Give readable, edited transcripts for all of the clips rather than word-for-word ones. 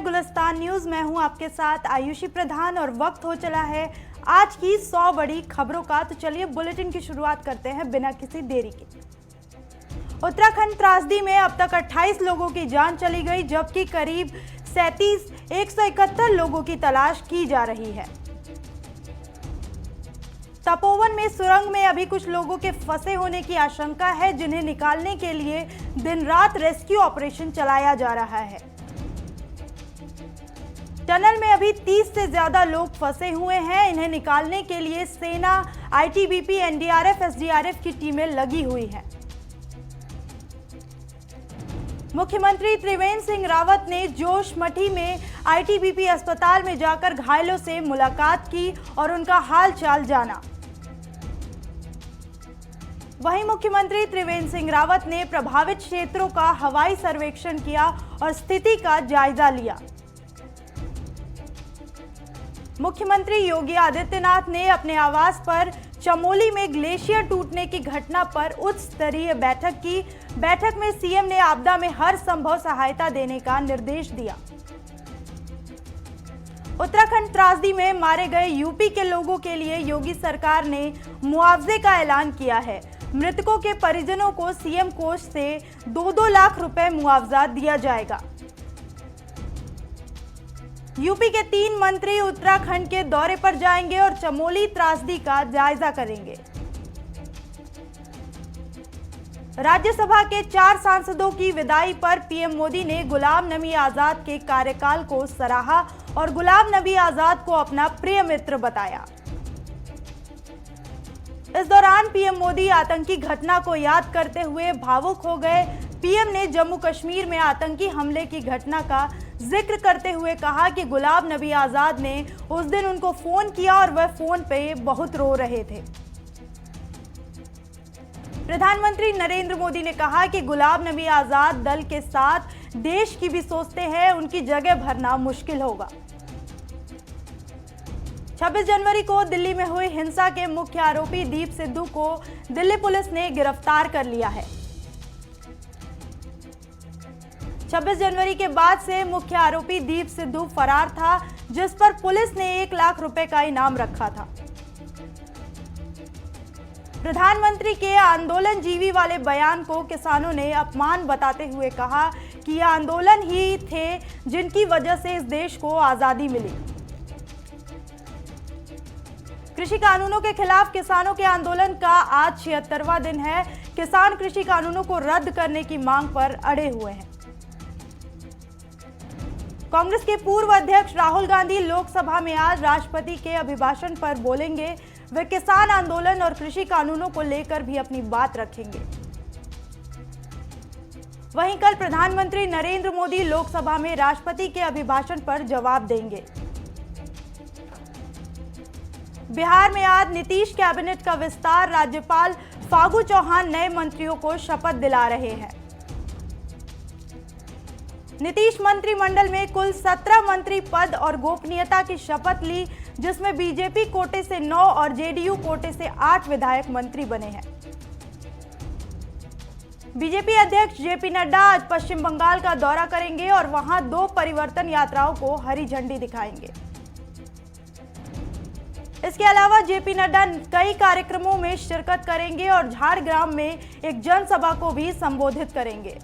Gulistan news में हूं आपके साथ आयुषी प्रधान और वक्त हो चला है आज की 100 बड़ी खबरों का। तो चलिए बुलेटिन की शुरुआत करते हैं बिना किसी देरी के। उत्तराखंड त्रासदी में अब तक 28 लोगों की जान चली गई, जबकि करीब 171 लोगों की तलाश की जा रही है। तपोवन में सुरंग में अभी कुछ लोगों के फंसे होने की आशंका है, जिन्हें निकालने के लिए दिन रात रेस्क्यू ऑपरेशन चलाया जा रहा है। टनल में अभी 30 से ज्यादा लोग फंसे हुए हैं। इन्हें निकालने के लिए सेना, आईटीबीपी, एनडीआरएफ, एसडीआरएफ की टीमें लगी हुई हैं। मुख्यमंत्री त्रिवेंद्र सिंह रावत ने जोशमठी में आईटीबीपी अस्पताल में जाकर घायलों से मुलाकात की और उनका हाल चाल जाना। वहीं मुख्यमंत्री त्रिवेंद्र सिंह रावत ने प्रभावित क्षेत्रों का हवाई सर्वेक्षण किया और स्थिति का जायजा लिया। मुख्यमंत्री योगी आदित्यनाथ ने अपने आवास पर चमोली में ग्लेशियर टूटने की घटना पर उच्च स्तरीय बैठक की। बैठक में सीएम ने आपदा में हर संभव सहायता देने का निर्देश दिया। उत्तराखंड त्रासदी में मारे गए यूपी के लोगों के लिए योगी सरकार ने मुआवजे का ऐलान किया है। मृतकों के परिजनों को सीएम कोष से 2-2 लाख रुपए मुआवजा दिया जाएगा। यूपी के 3 मंत्री उत्तराखंड के दौरे पर जाएंगे और चमोली त्रासदी का जायजा करेंगे। राज्यसभा के 4 सांसदों की विदाई पर पीएम मोदी ने गुलाम नबी आजाद के कार्यकाल को सराहा और गुलाम नबी आजाद को अपना प्रिय मित्र बताया। इस दौरान पीएम मोदी आतंकी घटना को याद करते हुए भावुक हो गए। पीएम ने जम्मू कश्मीर में आतंकी हमले की घटना का जिक्र करते हुए कहा कि गुलाम नबी आजाद ने उस दिन उनको फोन किया और वह फोन पे बहुत रो रहे थे। प्रधानमंत्री नरेंद्र मोदी ने कहा कि गुलाम नबी आजाद दल के साथ देश की भी सोचते हैं, उनकी जगह भरना मुश्किल होगा। 26 जनवरी को दिल्ली में हुई हिंसा के मुख्य आरोपी दीप सिद्धू को दिल्ली पुलिस ने गिरफ्तार कर लिया है। 26 जनवरी के बाद से मुख्य आरोपी दीप सिद्धू फरार था, जिस पर पुलिस ने 1 लाख रुपए का इनाम रखा था। प्रधानमंत्री के आंदोलन जीवी वाले बयान को किसानों ने अपमान बताते हुए कहा कि ये आंदोलन ही थे जिनकी वजह से इस देश को आजादी मिली। कृषि कानूनों के खिलाफ किसानों के आंदोलन का आज 76वां दिन है। किसान कृषि कानूनों को रद्द करने की मांग पर अड़े हुए हैं। कांग्रेस के पूर्व अध्यक्ष राहुल गांधी लोकसभा में आज राष्ट्रपति के अभिभाषण पर बोलेंगे। वे किसान आंदोलन और कृषि कानूनों को लेकर भी अपनी बात रखेंगे। वहीं कल प्रधानमंत्री नरेंद्र मोदी लोकसभा में राष्ट्रपति के अभिभाषण पर जवाब देंगे। बिहार में आज नीतीश कैबिनेट का विस्तार। राज्यपाल फागू चौहान नए मंत्रियों को शपथ दिला रहे हैं। नीतीश मंत्रिमंडल में कुल 17 मंत्री पद और गोपनीयता की शपथ ली, जिसमें बीजेपी कोटे से 9 और जेडीयू कोटे से 8 विधायक मंत्री बने हैं। बीजेपी अध्यक्ष जेपी नड्डा आज पश्चिम बंगाल का दौरा करेंगे और वहां 2 परिवर्तन यात्राओं को हरी झंडी दिखाएंगे। इसके अलावा जेपी नड्डा कई कार्यक्रमों में शिरकत करेंगे और झारग्राम में एक जनसभा को भी संबोधित करेंगे।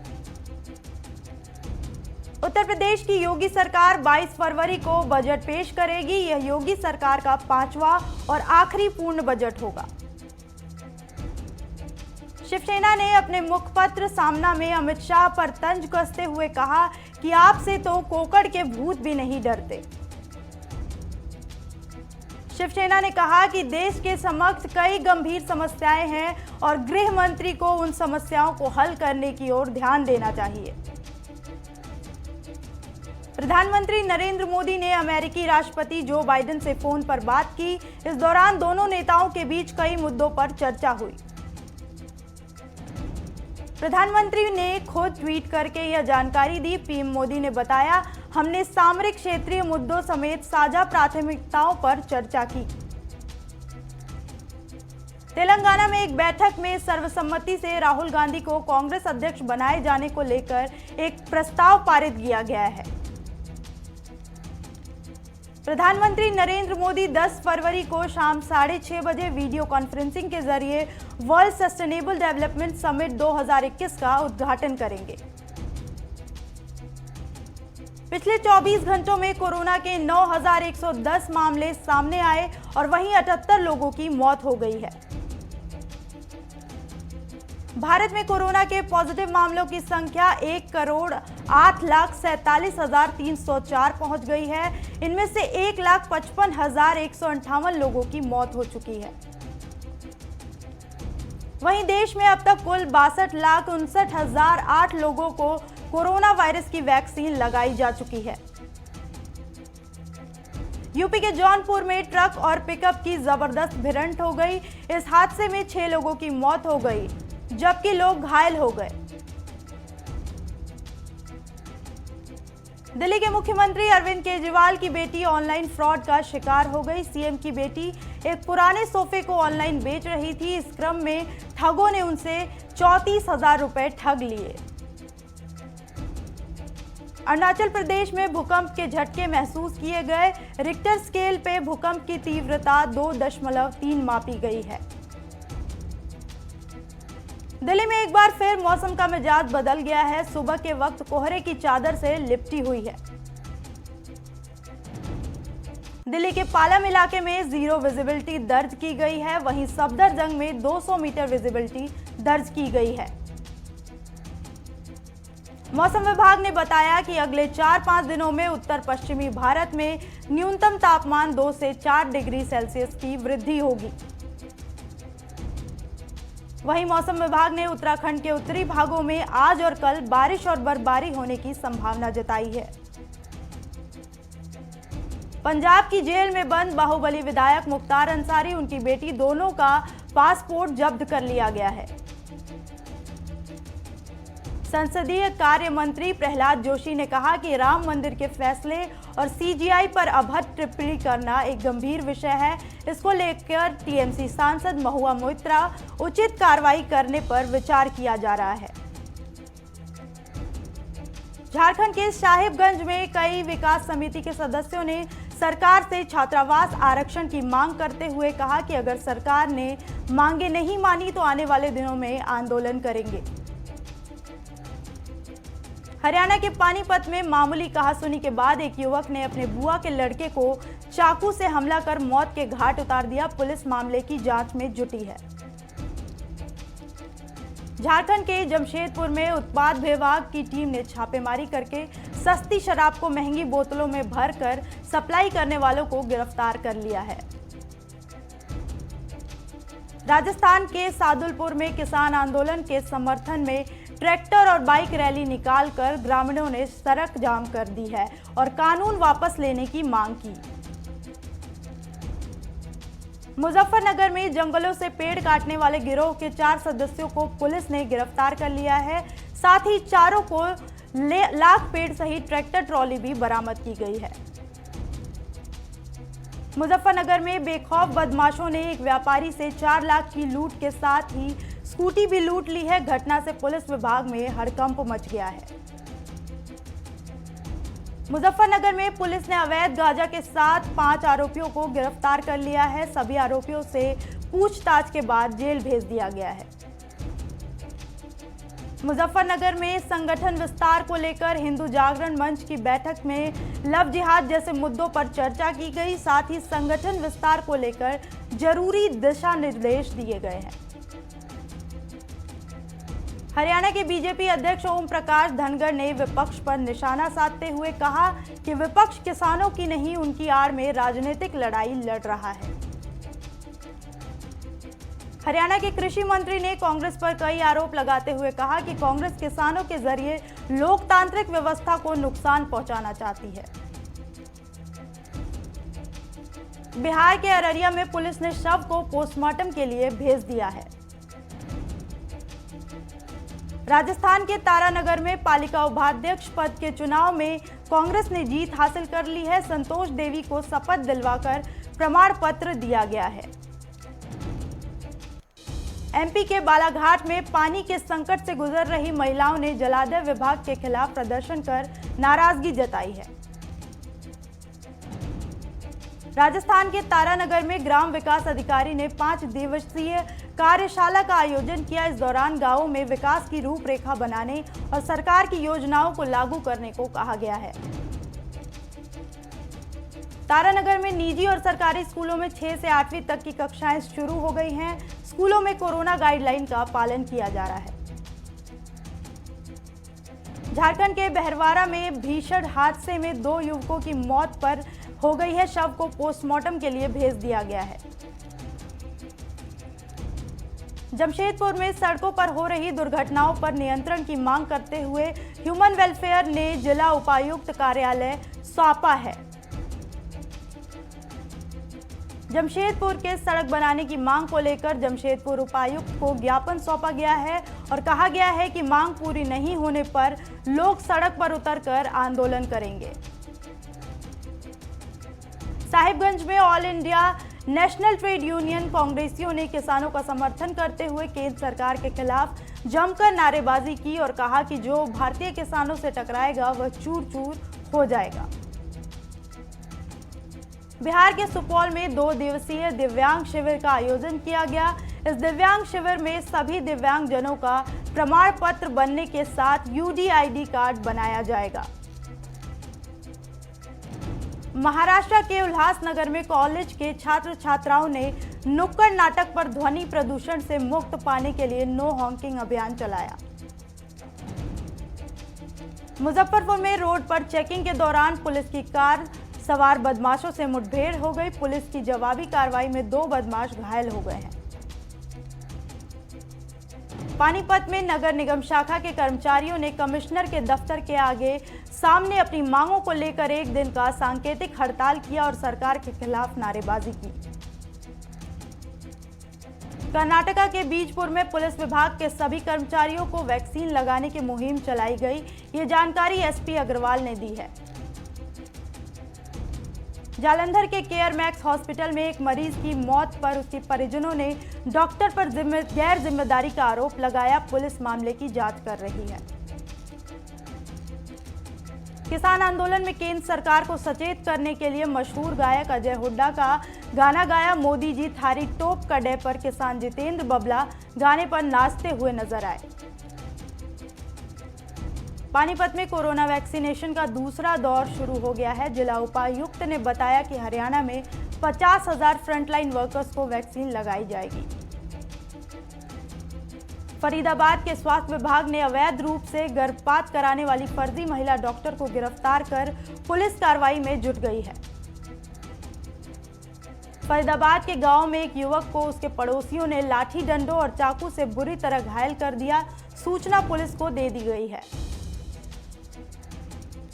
उत्तर प्रदेश की योगी सरकार 22 फरवरी को बजट पेश करेगी। यह योगी सरकार का 5वां और आखिरी पूर्ण बजट होगा। शिवसेना ने अपने मुखपत्र सामना में अमित शाह पर तंज कसते हुए कहा कि आपसे तो कोकड़ के भूत भी नहीं डरते। शिवसेना ने कहा कि देश के समक्ष कई गंभीर समस्याएं हैं और गृह मंत्री को उन समस्याओं को हल करने की ओर ध्यान देना चाहिए। प्रधानमंत्री नरेंद्र मोदी ने अमेरिकी राष्ट्रपति जो बाइडेन से फोन पर बात की। इस दौरान दोनों नेताओं के बीच कई मुद्दों पर चर्चा हुई। प्रधानमंत्री ने खुद ट्वीट करके यह जानकारी दी। पीएम मोदी ने बताया, हमने सामरिक क्षेत्रीय मुद्दों समेत साझा प्राथमिकताओं पर चर्चा की। तेलंगाना में एक बैठक में सर्वसम्मति से राहुल गांधी को कांग्रेस अध्यक्ष बनाए जाने को लेकर एक प्रस्ताव पारित किया गया है। प्रधानमंत्री नरेंद्र मोदी 10 फरवरी को शाम 6:30 बजे वीडियो कॉन्फ्रेंसिंग के जरिए वर्ल्ड सस्टेनेबल डेवलपमेंट समिट 2021 का उद्घाटन करेंगे। पिछले 24 घंटों में कोरोना के 9,110 मामले सामने आए और वहीं 78 लोगों की मौत हो गई है। भारत में कोरोना के पॉजिटिव मामलों की संख्या 1,08,47,304 पहुंच गई है। इनमें से 1,55,158 लोगों की मौत हो चुकी है। वहीं देश में अब तक कुल 62,59,008 लोगों को कोरोना वायरस की वैक्सीन लगाई जा चुकी है। यूपी के जौनपुर में ट्रक और पिकअप की जबरदस्त भिड़ंत हो गई। इस हादसे में 6 लोगों की मौत हो गई जबकि लोग घायल हो गए। दिल्ली के मुख्यमंत्री अरविंद केजरीवाल की बेटी ऑनलाइन फ्रॉड का शिकार हो गई। सीएम की बेटी एक पुराने सोफे को ऑनलाइन बेच रही थी। इस क्रम में ठगों ने उनसे 34,000 रुपए ठग लिए। अरुणाचल प्रदेश में भूकंप के झटके महसूस किए गए। रिक्टर स्केल पे भूकंप की तीव्रता 2.3 मापी गई है। दिल्ली में एक बार फिर मौसम का मिजाज बदल गया है। सुबह के वक्त कोहरे की चादर से लिपटी हुई है। दिल्ली के पालम इलाके में 0 विजिबिलिटी दर्ज की गई है। वहीं सफदरजंग में 200 मीटर विजिबिलिटी दर्ज की गई है। मौसम विभाग ने बताया कि अगले 4-5 दिनों में उत्तर पश्चिमी भारत में न्यूनतम तापमान 2 से 4 डिग्री सेल्सियस की वृद्धि होगी। वहीं मौसम विभाग ने उत्तराखंड के उत्तरी भागों में आज और कल बारिश और बर्फबारी होने की संभावना जताई है। पंजाब की जेल में बंद बाहुबली विधायक मुख्तार अंसारी, उनकी बेटी दोनों का पासपोर्ट जब्त कर लिया गया है। संसदीय कार्य मंत्री प्रहलाद जोशी ने कहा कि राम मंदिर के फैसले और सीजीआई पर अभद्र टिप्पणी करना एक गंभीर विषय है। इसको लेकर टीएमसी सांसद महुआ मोइत्रा उचित कार्रवाई करने पर विचार किया जा रहा है। झारखंड के साहिबगंज में कई विकास समिति के सदस्यों ने सरकार से छात्रावास आरक्षण की मांग करते हुए कहा कि अगर सरकार ने मांगे नहीं मानी तो आने वाले दिनों में आंदोलन करेंगे। हरियाणा के पानीपत में मामूली कहासुनी के बाद एक युवक ने अपने बुआ के लड़के को चाकू से हमला कर मौत के घाट उतार दिया। पुलिस मामले की जांच में जुटी है। झारखंड के जमशेदपुर में उत्पाद विभाग की टीम ने छापेमारी करके सस्ती शराब को महंगी बोतलों में भरकर सप्लाई करने वालों को गिरफ्तार कर लिया है। राजस्थान के सादुलपुर में किसान आंदोलन के समर्थन में ट्रैक्टर और बाइक रैली निकालकर ग्रामीणों ने सड़क जाम कर दी है और कानून वापस लेने की मांग की। मुजफ्फरनगर में जंगलों से पेड़ काटने वाले गिरोह के 4 सदस्यों को पुलिस ने गिरफ्तार कर लिया है। साथ ही चारों को लाख पेड़ सहित ट्रैक्टर ट्रॉली भी बरामद की गई है। मुजफ्फरनगर में बेखौफ बदमाशों ने एक व्यापारी से 4 लाख की लूट के साथ ही स्कूटी भी लूट ली है। घटना से पुलिस विभाग में हड़कंप मच गया है। मुजफ्फरनगर में पुलिस ने अवैध गांजा के साथ 5 आरोपियों को गिरफ्तार कर लिया है। सभी आरोपियों से पूछताछ के बाद जेल भेज दिया गया है। मुजफ्फरनगर में संगठन विस्तार को लेकर हिंदू जागरण मंच की बैठक में लव जिहाद जैसे मुद्दों पर चर्चा की गई। साथ ही संगठन विस्तार को लेकर जरूरी दिशा निर्देश दिए गए हैं। हरियाणा के बीजेपी अध्यक्ष ओम प्रकाश धनखड़ ने विपक्ष पर निशाना साधते हुए कहा कि विपक्ष किसानों की नहीं, उनकी आड़ में राजनीतिक लड़ाई लड़ रहा है। हरियाणा के कृषि मंत्री ने कांग्रेस पर कई आरोप लगाते हुए कहा कि कांग्रेस किसानों के जरिए लोकतांत्रिक व्यवस्था को नुकसान पहुंचाना चाहती है। बिहार के अररिया में पुलिस ने शव को पोस्टमार्टम के लिए भेज दिया है। राजस्थान के तारानगर में पालिका उपाध्यक्ष पद के चुनाव में कांग्रेस ने जीत हासिल कर ली है। संतोष देवी को शपथ दिलवाकर प्रमाण पत्र दिया गया है। एमपी के बालाघाट में पानी के संकट से गुजर रही महिलाओं ने जलाशय विभाग के खिलाफ प्रदर्शन कर नाराजगी जताई है। राजस्थान के तारानगर में ग्राम विकास अधिकारी ने 5 दिवसीय कार्यशाला का आयोजन किया। इस दौरान गांवों में विकास की रूपरेखा बनाने और सरकार की योजनाओं को लागू करने को कहा गया है। तारानगर में निजी और सरकारी स्कूलों में 6 से 8वीं तक की कक्षाएं शुरू हो गई हैं। स्कूलों में कोरोना गाइडलाइन का पालन किया जा रहा है। झारखंड के बहरवाड़ा में भीषण हादसे में 2 युवकों की मौत पर हो गई है। शव को पोस्टमार्टम के लिए भेज दिया गया है। जमशेदपुर में सड़कों पर हो रही दुर्घटनाओं पर नियंत्रण की मांग करते हुए ह्यूमन वेलफेयर ने जिला उपायुक्त कार्यालय सौंपा है। जमशेदपुर के सड़क बनाने की मांग को लेकर जमशेदपुर उपायुक्त को ज्ञापन सौंपा गया है और कहा गया है कि मांग पूरी नहीं होने पर लोग सड़क पर उतरकर आंदोलन करेंगे। साहिबगंज में all India national trade union कांग्रेसियों ने किसानों का समर्थन करते हुए केंद्र सरकार के खिलाफ जमकर नारेबाजी की और कहा कि जो भारतीय किसानों से टकराएगा वह चूर चूर हो जाएगा। बिहार के सुपौल में 2 दिवसीय दिव्यांग शिविर का आयोजन किया गया। इस दिव्यांग शिविर में सभी दिव्यांग जनों का प्रमाण पत्र बनने के साथ UDID कार्ड बनाया जाएगा। महाराष्ट्र के उल्हासनगर में कॉलेज के छात्र छात्राओं ने नुक्कड़ नाटक पर ध्वनि प्रदूषण से मुक्त पाने के लिए नो हॉकिंग अभियान चलाया। मुजफ्फरपुर में रोड पर चेकिंग के दौरान पुलिस की कार सवार बदमाशों से मुठभेड़ हो गई। पुलिस की जवाबी कार्रवाई में 2 बदमाश घायल हो गए हैं। पानीपत में नगर निगम शाखा के कर्मचारियों ने कमिश्नर के दफ्तर के आगे सामने अपनी मांगों को लेकर 1 दिन का सांकेतिक हड़ताल किया और सरकार के खिलाफ नारेबाजी की। कर्नाटका के बीजपुर में पुलिस विभाग के सभी कर्मचारियों को वैक्सीन लगाने की मुहिम चलाई गई। ये जानकारी SP अग्रवाल ने दी है। जालंधर के केयर मैक्स हॉस्पिटल में एक मरीज की मौत पर उसके परिजनों ने डॉक्टर पर गैर जिम्मेदारी का आरोप लगाया। पुलिस मामले की जांच कर रही है। किसान आंदोलन में केंद्र सरकार को सचेत करने के लिए मशहूर गायक अजय हुड्डा का गाना गाया। मोदी जी थारी टोप कड़े पर किसान जितेंद्र बबला गाने पर नाचते हुए नजर आए। पानीपत में कोरोना वैक्सीनेशन का दूसरा दौर शुरू हो गया है। जिला उपायुक्त ने बताया कि हरियाणा में 50,000 फ्रंटलाइन वर्कर्स को वैक्सीन लगाई जाएगी। फरीदाबाद के स्वास्थ्य विभाग ने अवैध रूप से गर्भपात कराने वाली फर्जी महिला डॉक्टर को गिरफ्तार कर पुलिस कार्रवाई में जुट गई है। फरीदाबाद के गांव में एक युवक को उसके पड़ोसियों ने लाठी डंडों और चाकू से बुरी तरह घायल कर दिया। सूचना पुलिस को दे दी गई है।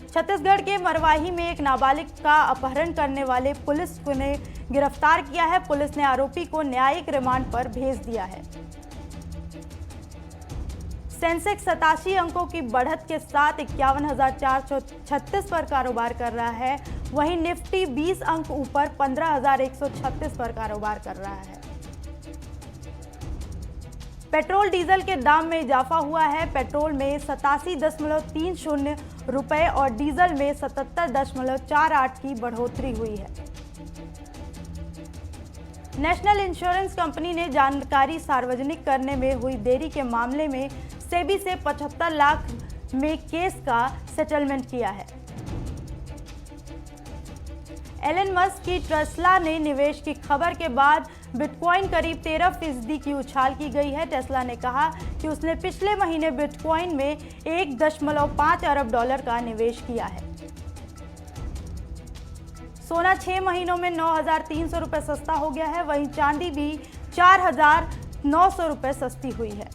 छत्तीसगढ़ के मरवाही में एक नाबालिग का अपहरण करने वाले पुलिस ने गिरफ्तार किया है। पुलिस ने आरोपी को न्यायिक रिमांड पर भेज दिया है। सेंसेक्स 87 अंकों की बढ़त के साथ 51,436 पर कारोबार कर रहा है। वहीं निफ्टी 20 अंक ऊपर 15,136 पर कारोबार कर रहा है। पेट्रोल डीजल के दाम में इजाफा हुआ है। पेट्रोल में 87.30 रुपए और डीजल में 77.48 की बढ़ोतरी हुई है। नेशनल इंश्योरेंस कंपनी ने जानकारी सार्वजनिक करने में हुई देरी के मामले में सेबी से 75 लाख में केस का सेटलमेंट किया है। एलन मस्क की टेस्ला ने निवेश की खबर के बाद बिटकॉइन करीब 13% की उछाल की गई है। टेस्ला ने कहा कि उसने पिछले महीने बिटकॉइन में 1.5 अरब डॉलर का निवेश किया है। सोना 6 महीनों में 9,300 रुपये सस्ता हो गया है। वहीं चांदी भी 4,900 रुपये सस्ती हुई है।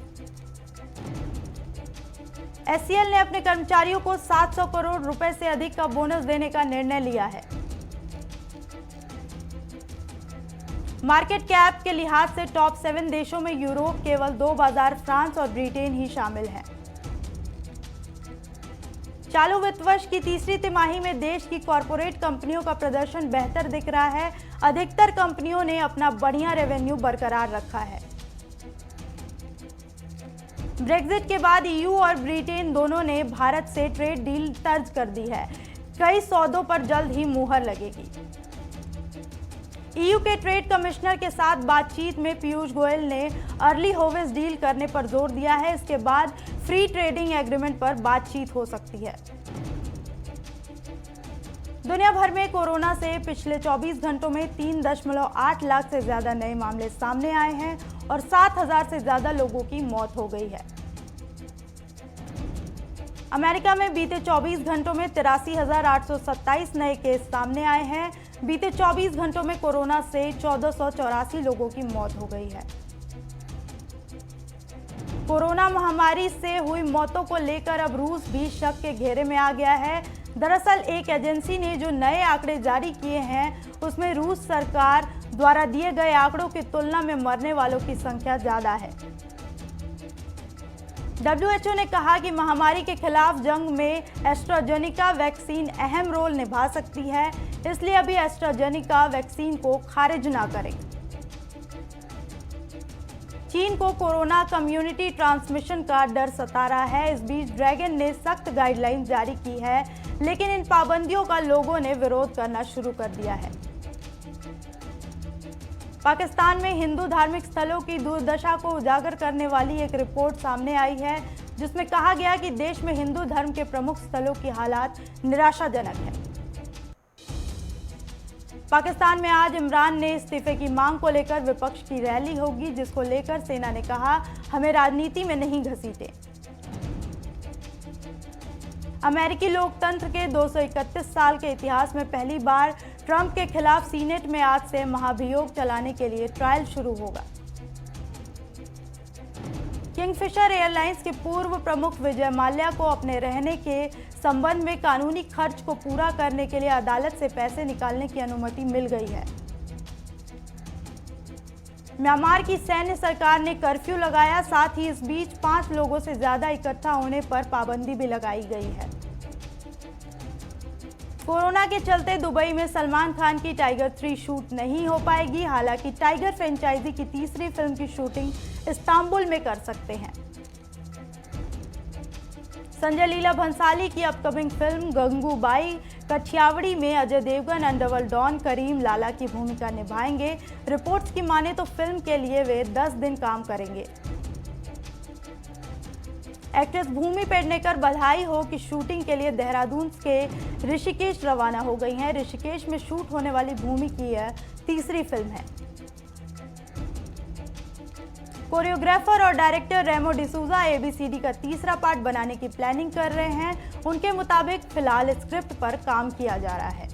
SCL ने अपने कर्मचारियों को 700 करोड़ रुपए से अधिक का बोनस देने का निर्णय लिया है। मार्केट कैप के लिहाज से टॉप 7 देशों में यूरोप केवल 2 बाजार फ्रांस और ब्रिटेन ही शामिल हैं। चालू वित्त वर्ष की तीसरी तिमाही में देश की कॉरपोरेट कंपनियों का प्रदर्शन बेहतर दिख रहा है। अधिकतर कंपनियों ने अपना बढ़िया रेवेन्यू बरकरार रखा है। ब्रेक्जिट के बाद EU और ब्रिटेन दोनों ने भारत से ट्रेड डील तर्ज कर दी है। कई सौदों पर जल्द ही मुहर लगेगी। ईयू के ट्रेड कमिश्नर के साथ बातचीत में पीयूष गोयल ने अर्ली हार्वेस्ट डील करने पर जोर दिया है। इसके बाद फ्री ट्रेडिंग एग्रीमेंट पर बातचीत हो सकती है। दुनिया भर में कोरोना से पिछले 24 घंटों में 3.8 लाख से ज्यादा नए मामले सामने आए हैं और 7,000 से ज्यादा लोगों की मौत हो गई है। अमेरिका में बीते 24 घंटों में 83,827 नए केस सामने आए हैं। बीते 24 घंटों में कोरोना से 1,484 लोगों की मौत हो गई है। कोरोना महामारी से हुई मौतों को लेकर अब रूस भी शक के घेरे में आ गया है। दरअसल एक एजेंसी ने जो नए आंकड़े जारी किए हैं उसमें रूस सरकार द्वारा दिए गए आंकड़ों की तुलना में मरने वालों की संख्या ज्यादा है। WHO ने कहा कि महामारी के खिलाफ जंग में एस्ट्राजेनिका वैक्सीन अहम रोल निभा सकती है, इसलिए अभी एस्ट्राजेनिका वैक्सीन को खारिज ना करें। चीन को कोरोना कम्युनिटी ट्रांसमिशन का डर सता रहा है। इस बीच ड्रैगन ने सख्त गाइडलाइन जारी की है, लेकिन इन पाबंदियों का लोगों ने विरोध करना शुरू कर दिया है। पाकिस्तान में हिंदू धार्मिक स्थलों की दुर्दशा को उजागर करने वाली एक रिपोर्ट सामने आई है, जिसमें कहा गया कि देश में हिंदू धर्म के प्रमुख स्थलों की हालात निराशाजनक है। पाकिस्तान में आज इमरान ने इस्तीफे की मांग को लेकर विपक्ष की रैली होगी, जिसको लेकर सेना ने कहा, हमें राजनीति में नहीं घसीटे। अमेरिकी लोकतंत्र के 231 साल के इतिहास में पहली बार ट्रंप के खिलाफ सीनेट में आज से महाभियोग चलाने के लिए ट्रायल शुरू होगा। किंगफिशर एयरलाइंस के पूर्व प्रमुख विजय माल्या को अपने रहने के संबंध में कानूनी खर्च को पूरा करने के लिए अदालत से पैसे निकालने की अनुमति मिल गई है। म्यांमार की सैन्य सरकार ने कर्फ्यू लगाया, साथ ही इस बीच 5 लोगों से ज्यादा इकट्ठा होने पर पाबंदी भी लगाई गई है। कोरोना के चलते दुबई में सलमान खान की टाइगर 3 शूट नहीं हो पाएगी। हालांकि टाइगर फ्रेंचाइजी की तीसरी फिल्म की शूटिंग इस्तांबुल में कर सकते हैं। संजय लीला भंसाली की अपकमिंग फिल्म गंगूबाई कठियावड़ी में अजय देवगन अंडरवर्ल्ड डॉन करीम लाला की भूमिका निभाएंगे। रिपोर्ट्स की माने तो फिल्म के लिए वे 10 दिन काम करेंगे। एक्ट्रेस भूमि पेडनेकर बधाई हो कि शूटिंग के लिए देहरादून के ऋषिकेश रवाना हो गई हैं। ऋषिकेश में शूट होने वाली भूमि की यह तीसरी फिल्म है। कोरियोग्राफर और डायरेक्टर रेमो डिसूजा एबीसीडी का तीसरा पार्ट बनाने की प्लानिंग कर रहे हैं। उनके मुताबिक फिलहाल स्क्रिप्ट पर काम किया जा रहा है।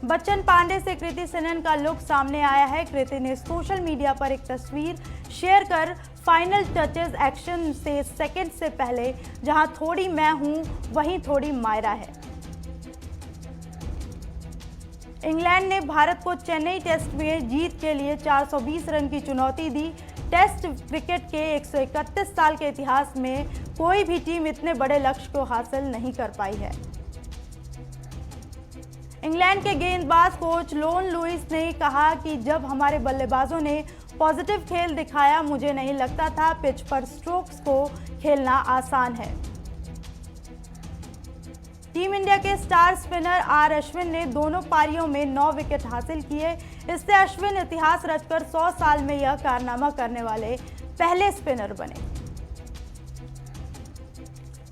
बच्चन पांडे से कृति सेनन का लुक सामने आया है। कृति ने सोशल मीडिया पर एक तस्वीर शेयर कर फाइनल टचेस एक्शन से सेकंड से पहले जहां थोड़ी मैं हूं वहीं थोड़ी मायरा है। इंग्लैंड ने भारत को चेन्नई टेस्ट में जीत के लिए 420 रन की चुनौती दी। टेस्ट क्रिकेट के 131 साल के इतिहास में कोई भी टीम इतने बड़े लक्ष्य को हासिल नहीं कर पाई है। इंग्लैंड के गेंदबाज कोच लोन लुइस ने कहा कि जब हमारे बल्लेबाजों ने पॉजिटिव खेल दिखाया, मुझे नहीं लगता था पिच पर स्ट्रोक्स को खेलना आसान है। टीम इंडिया के स्टार स्पिनर आर अश्विन ने दोनों पारियों में 9 विकेट हासिल किए। इससे अश्विन इतिहास रचकर 100 साल में यह कारनामा करने वाले पहले स्पिनर बने।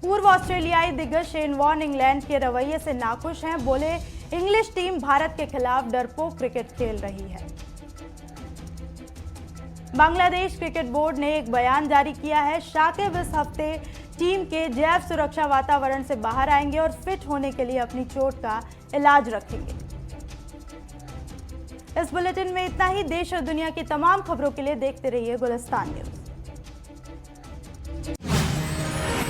पूर्व ऑस्ट्रेलियाई दिग्गज शेन वॉर्न इंग्लैंड के रवैये से नाखुश हैं। बोले, इंग्लिश टीम भारत के खिलाफ डरपोक क्रिकेट खेल रही है। बांग्लादेश क्रिकेट बोर्ड ने एक बयान जारी किया है। शाकिब इस हफ्ते टीम के जैव सुरक्षा वातावरण से बाहर आएंगे और फिट होने के लिए अपनी चोट का इलाज रखेंगे। इस बुलेटिन में इतना ही। देश और दुनिया की तमाम खबरों के लिए देखते रहिए गुलिस्तान न्यूज।